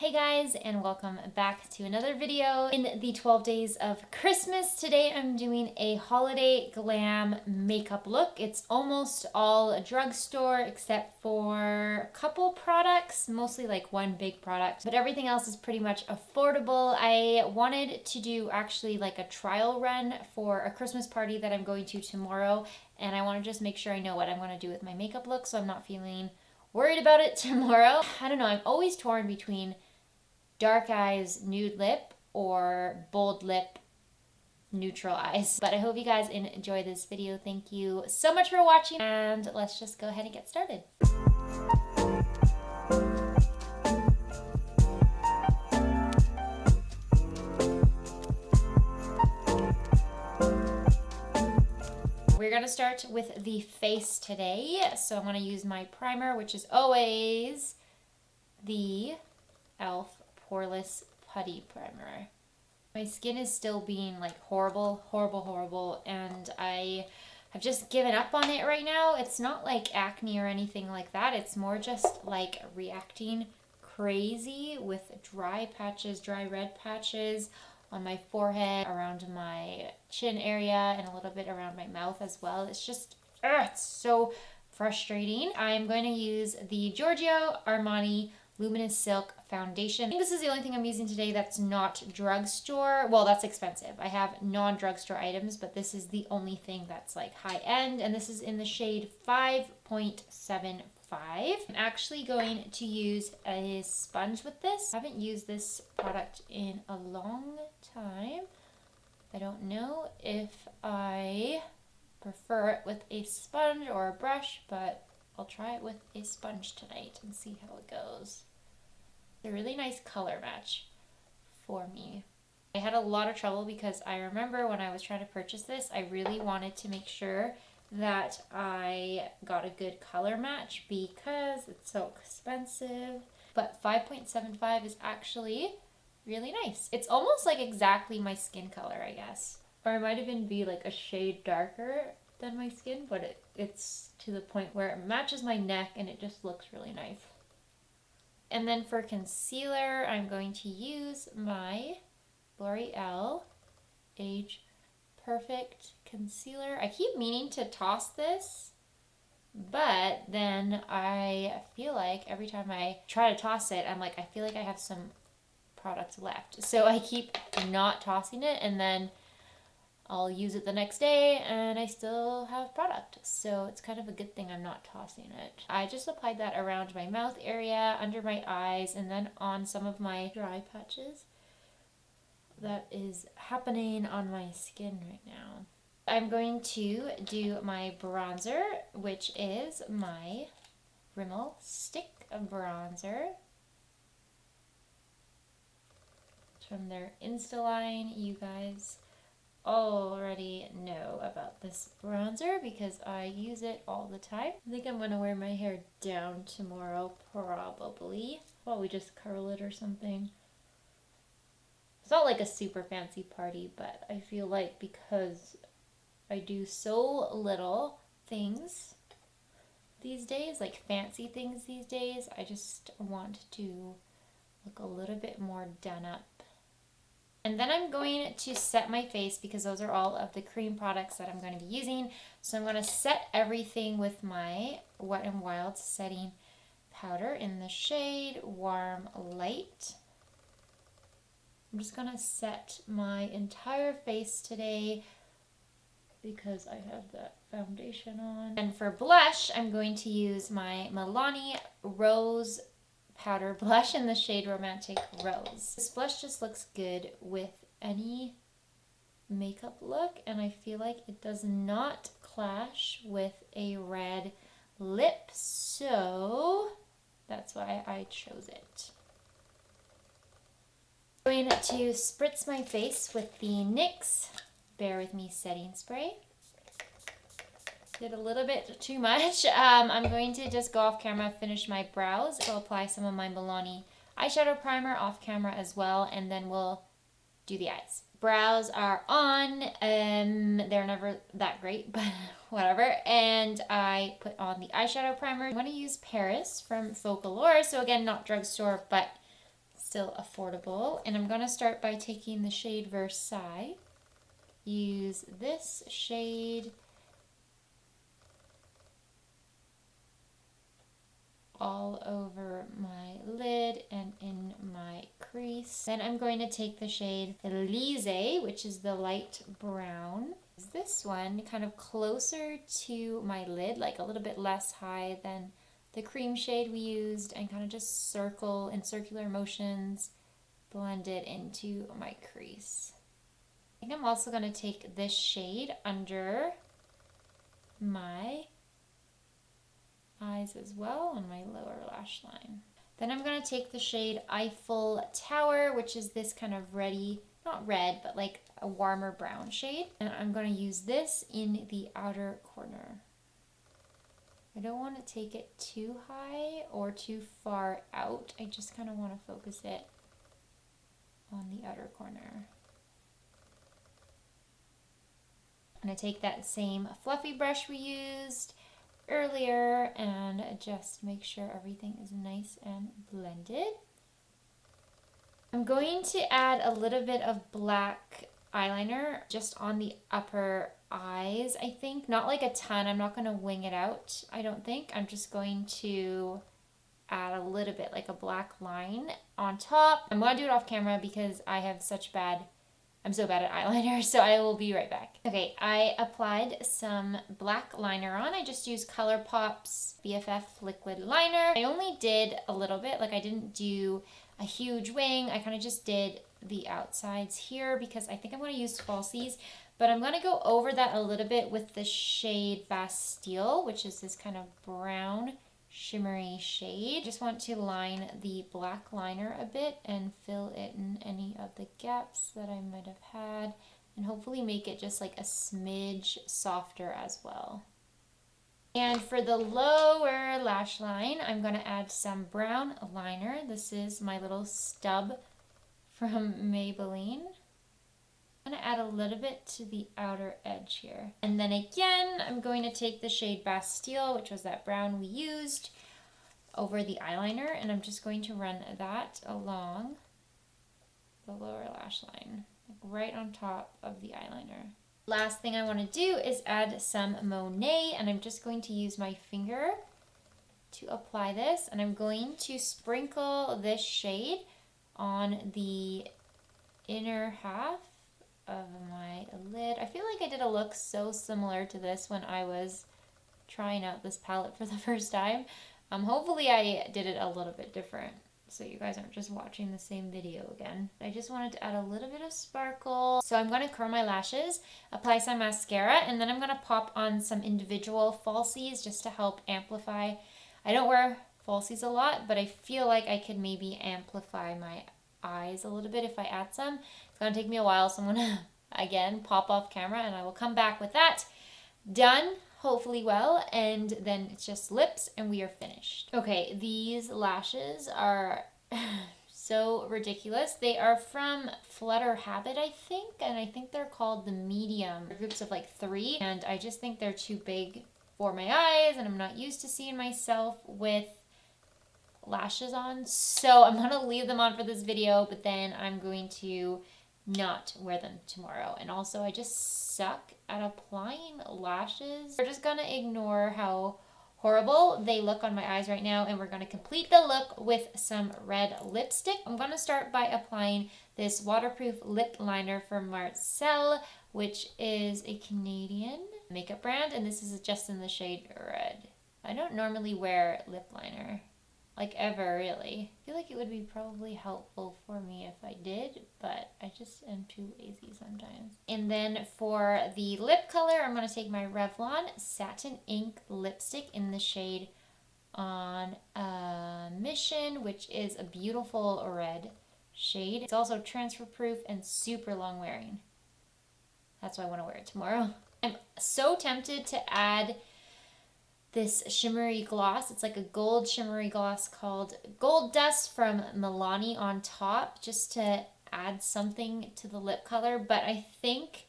Hey guys, and welcome back to another video in the 12 days of Christmas. Today I'm doing a holiday glam makeup look. It's almost all a drugstore except for a couple products, mostly like one big product, but everything else is pretty much affordable. I wanted to do actually like a trial run for a Christmas party that I'm going to tomorrow, and I want to just make sure I know what I'm going to do with my makeup look so I'm not feeling worried about it tomorrow. I don't know, I'm always torn between dark eyes, nude lip, or bold lip, neutral eyes. But I hope you guys enjoy this video. Thank you so much for watching, and let's just go ahead and get started. We're gonna start with the face today. So I'm gonna use my primer, which is always the e.l.f. Poreless Putty primer. My skin is still being like horrible, and I have just given up on it right now. It's not like acne or anything like that. It's more just like reacting crazy with dry patches, dry red patches on my forehead, around my chin area, and a little bit around my mouth as well. It's just, it's so frustrating. I'm going to use the Giorgio Armani Luminous Silk Foundation. I think this is the only thing I'm using today that's not drugstore. Well, that's expensive. I have non-drugstore items, but this is the only thing that's like high end, and this is in the shade 5.75. I'm actually going to use a sponge with this. I haven't used this product in a long time. I don't know if I prefer it with a sponge or a brush, but I'll try it with a sponge tonight and see how it goes. A really nice color match for me. I had a lot of trouble because I remember when I was trying to purchase this, I really wanted to make sure that I got a good color match because it's so expensive. But 5.75 is actually really nice. It's almost like exactly my skin color, I guess. Or it might even be like a shade darker than my skin, but it's to the point where it matches my neck and it just looks really nice. And then for concealer, I'm going to use my L'Oreal Age Perfect Concealer. I keep meaning to toss this, but then I feel like every time I try to toss it, I'm like, I feel like I have some product left. So I keep not tossing it, and then I'll use it the next day and I still have product. So it's kind of a good thing I'm not tossing it. I just applied that around my mouth area, under my eyes, and then on some of my dry patches. That is happening on my skin right now. I'm going to do my bronzer, which is my Rimmel Stick Bronzer. It's from their Insta line. You guys already know about this bronzer because I use it all the time. I think I'm going to wear my hair down tomorrow, probably. Well, we just curl it or something. It's not like a super fancy party, but I feel like because I do so little things these days, like fancy things these days, I just want to look a little bit more done up. And then I'm going to set my face because those are all of the cream products that I'm going to be using. So I'm going to set everything with my Wet n Wild setting powder in the shade Warm Light. I'm just going to set my entire face today because I have that foundation on. And for blush, I'm going to use my Milani Rose Powder Blush in the shade Romantic Rose. This blush just looks good with any makeup look, and I feel like it does not clash with a red lip, so that's why I chose it. I'm going to spritz my face with the NYX Bear With Me setting spray. Did a little bit too much. I'm going to just go off camera, finish my brows. I'll apply some of my Milani eyeshadow primer off camera as well, and then we'll do the eyes. Brows are on. They're never that great, but whatever. And I put on the eyeshadow primer. I'm going to use Paris from Focallure. So again, not drugstore, but still affordable. And I'm going to start by taking the shade Versailles. Use this shade all over my lid and in my crease. Then I'm going to take the shade Elysee, which is the light brown. This one kind of closer to my lid, like a little bit less high than the cream shade we used, and kind of just circle in circular motions, blend it into my crease. I think I'm also going to take this shade under my eyes as well, on my lower lash line. Then I'm going to take the shade Eiffel Tower, which is this kind of reddy, not red, but like a warmer brown shade. And I'm going to use this in the outer corner. I don't want to take it too high or too far out. I just kind of want to focus it on the outer corner. I'm going to take that same fluffy brush we used earlier and just make sure everything is nice and blended. I'm going to add a little bit of black eyeliner just on the upper eyes, I think. Not like a ton. I'm not going to wing it out, I don't think. I'm just going to add a little bit, like a black line on top. I'm going to do it off camera because I'm so bad at eyeliner, so I will be right back. Okay, I applied some black liner on. I just used ColourPop's BFF liquid liner. I only did a little bit, like I didn't do a huge wing. I kind of just did the outsides here because I think I'm going to use falsies, but I'm going to go over that a little bit with the shade Bastille, which is this kind of brown shimmery shade. Just want to line the black liner a bit and fill in any of the gaps that I might have had, and hopefully make it just like a smidge softer as well. And for the lower lash line, I'm going to add some brown liner. This is my little stub from Maybelline. I'm going to add a little bit to the outer edge here. And then again, I'm going to take the shade Bastille, which was that brown we used, over the eyeliner, and I'm just going to run that along the lower lash line, like right on top of the eyeliner. Last thing I want to do is add some Monet, and I'm just going to use my finger to apply this, and I'm going to sprinkle this shade on the inner half of my lid. I feel like I did a look so similar to this when I was trying out this palette for the first time. Hopefully I did it a little bit different so you guys aren't just watching the same video again. I just wanted to add a little bit of sparkle. So I'm going to curl my lashes, apply some mascara, and then I'm going to pop on some individual falsies just to help amplify. I don't wear falsies a lot, but I feel like I could maybe amplify my eyes a little bit if I add some. It's going to take me a while, so I'm going to, again, pop off camera, and I will come back with that done, hopefully well, and then it's just lips, and we are finished. Okay, these lashes are so ridiculous. They are from Flutterhabit, I think, and I think they're called the medium. They're groups of like 3, and I just think they're too big for my eyes, and I'm not used to seeing myself with lashes on, so I'm gonna leave them on for this video, but then I'm going to not wear them tomorrow. And also, I just suck at applying lashes. We're just gonna ignore how horrible they look on my eyes right now, and we're gonna complete the look with some red lipstick. I'm gonna start by applying this waterproof lip liner from Marcel, which is a Canadian makeup brand, and this is just in the shade red. I don't normally wear lip liner, like ever, really. I feel like it would be probably helpful for me if I did, but I just am too lazy sometimes. And then for the lip color, I'm going to take my Revlon Satin Ink lipstick in the shade On a Mission, which is a beautiful red shade. It's also transfer proof and super long wearing. That's why I want to wear it tomorrow. I'm so tempted to add this shimmery gloss. It's like a gold shimmery gloss called Gold Dust from Milani on top, just to add something to the lip color, but I think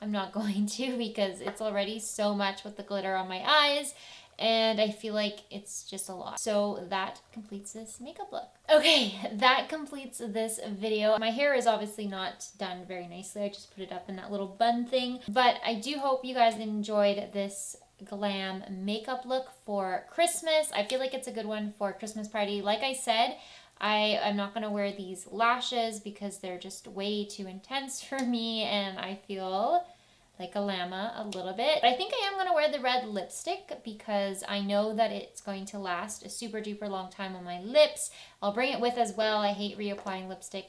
I'm not going to because it's already so much with the glitter on my eyes, and I feel like it's just a lot. So that completes this makeup look. Okay, that completes this video. My hair is obviously not done very nicely. I just put it up in that little bun thing. But I do hope you guys enjoyed this glam makeup look for Christmas. I feel like it's a good one for Christmas party. Like I said, I'm not going to wear these lashes because they're just way too intense for me, and I feel like a llama a little bit. But I think I am going to wear the red lipstick because I know that it's going to last a super duper long time on my lips. I'll bring it with as well. I hate reapplying lipstick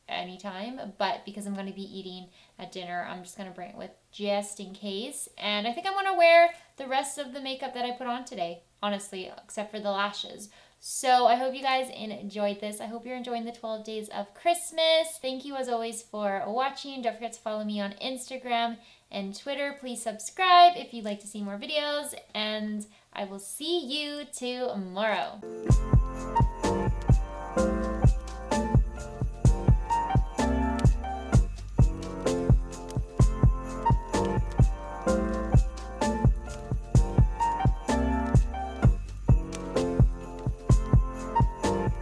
anytime, but because I'm going to be eating at dinner, I'm just going to bring it with just in case. And I think I'm going to wear the rest of the makeup that I put on today, honestly, except for the lashes. So I hope you guys enjoyed this. I hope you're enjoying the 12 days of Christmas. Thank you as always for watching. Don't forget to follow me on Instagram and Twitter. Please subscribe if you'd like to see more videos, and I will see you tomorrow.